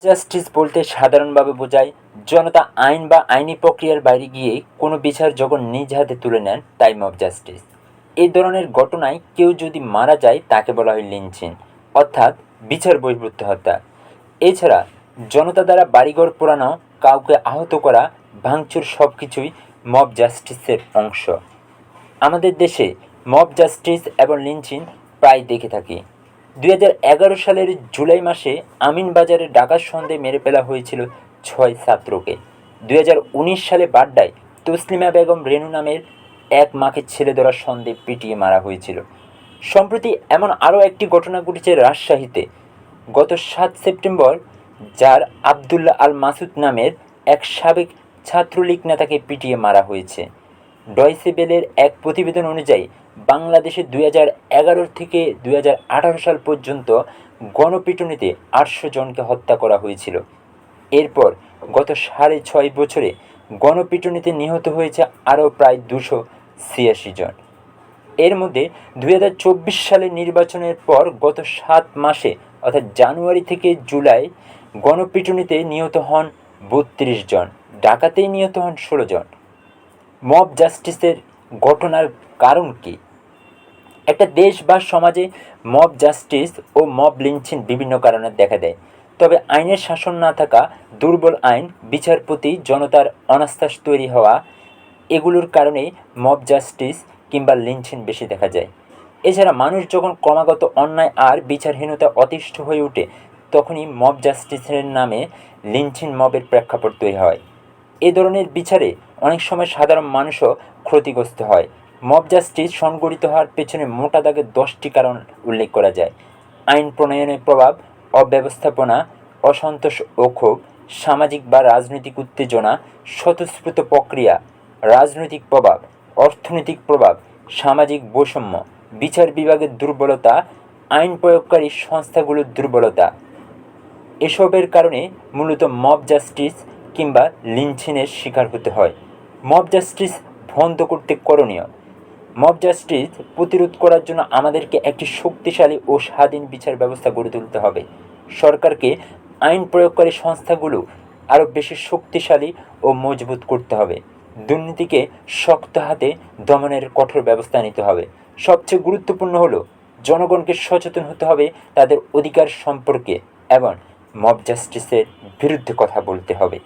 Justice বলতে সাধারণভাবে বোঝায় জনতা আইন বা আইনি প্রক্রিয়ার বাইরে গিয়ে কোনো বিচার যখন নিজ হাতে তুলে নেন তাই মব জাস্টিস। এই ধরনের ঘটনায় কেউ যদি মারা যায় তাকে বলা হয় লিঞ্চিং, অর্থাৎ বিচার বহির্ভূত হত্যা। এছাড়া জনতা দ্বারা বাড়িঘর পোড়ানো, কাউকে আহত করা, ভাঙচুর সব কিছুই মব জাস্টিসের অংশ। আমাদের দেশে মব জাস্টিস এবং লিঞ্চিং প্রায় দেখে থাকি। 2011 সালের জুলাই মাসে আমিনবাজারে ডাকাত সন্দেহে মেরে ফেলা হয়েছিল 6 ছাত্রকে। 2019 সালে বাড্ডায় তসলিমা বেগম রেনু নামের এক মাকে ছেলে ধরার সন্দেহে পিটিয়ে মারা হয়েছিল। সম্প্রতি এমন আরও একটি ঘটনা ঘটেছে রাজশাহীতে। গত 7 সেপ্টেম্বর যার আবদুল্লাহ আল মাসুদ নামের এক সাবেক ছাত্রলীগ নেতাকে পিটিয়ে মারা হয়েছে। ডয়চে ভেলের এক প্রতিবেদন অনুযায়ী বাংলাদেশে 2011 থেকে 2018 সাল পর্যন্ত গণপিটুনিতে 800 জনকে হত্যা করা হয়েছিল। এরপর গত 6.5 বছরে গণপিটুনিতে নিহত হয়েছে আরও প্রায় 286 জন। এর মধ্যে 2024 সালের নির্বাচনের পর গত 7 মাসে অর্থাৎ জানুয়ারি থেকে জুলাই গণপিটুনিতে নিহত হন 32 জন, ডাকাতেই নিহত হন 16 জন। মব জাস্টিসের ঘটনার কারণ কি? একটা দেশ বা সমাজে মব জাস্টিস ও মব লিঞ্চিং বিভিন্ন কারণে দেখা দেয়। তবে আইনের শাসন না থাকা, দুর্বল আইন, বিচার প্রতি জনতার অনাস্থা তৈরি হওয়া, এগুলোর কারণেই মব জাস্টিস কিংবা লিঞ্চিং বেশি দেখা যায়। এছাড়া মানুষ যখন ক্রমাগত অন্যায় আর বিচারহীনতা অতিষ্ঠ হয়ে ওঠে তখনই মব জাস্টিসের নামে লিঞ্চিং মবের প্রেক্ষাপট তৈরি হয়। এ ধরনের বিচারে অনেক সময় সাধারণ মানুষও ক্ষতিগ্রস্ত হয়। মব জাস্টিস সংগঠিত হওয়ার পেছনে মোটা দাগে 10টি কারণ উল্লেখ করা যায়: আইন প্রণয়নের প্রভাব, অব্যবস্থাপনা, অসন্তোষ ও ক্ষোভ, সামাজিক বা রাজনৈতিক উত্তেজনা, স্বতঃস্ফূর্ত প্রক্রিয়া, রাজনৈতিক প্রভাব, অর্থনৈতিক প্রভাব, সামাজিক বৈষম্য, বিচার বিভাগের দুর্বলতা, আইন প্রয়োগকারী সংস্থাগুলোর দুর্বলতা। এসবের কারণে মূলত মব জাস্টিস কিংবা লিঞ্চিংয়ের শিকার হতে হয়। মব জাস্টিস বন্ধ করতে করণীয়: মব জাস্টিস প্রতিরোধ করার জন্য আমাদেরকে একটি শক্তিশালী ও স্বাধীন বিচার ব্যবস্থা গড়ে তুলতে হবে। সরকারকে আইন প্রয়োগকারী সংস্থাগুলো আরও বেশি শক্তিশালী ও মজবুত করতে হবে। দুর্নীতিকে শক্ত হাতে দমনের কঠোর ব্যবস্থা নিতে হবে। সবচেয়ে গুরুত্বপূর্ণ হলো জনগণকে সচেতন হতে হবে তাদের অধিকার সম্পর্কে এবং মব জাস্টিসের বিরুদ্ধে কথা বলতে হবে।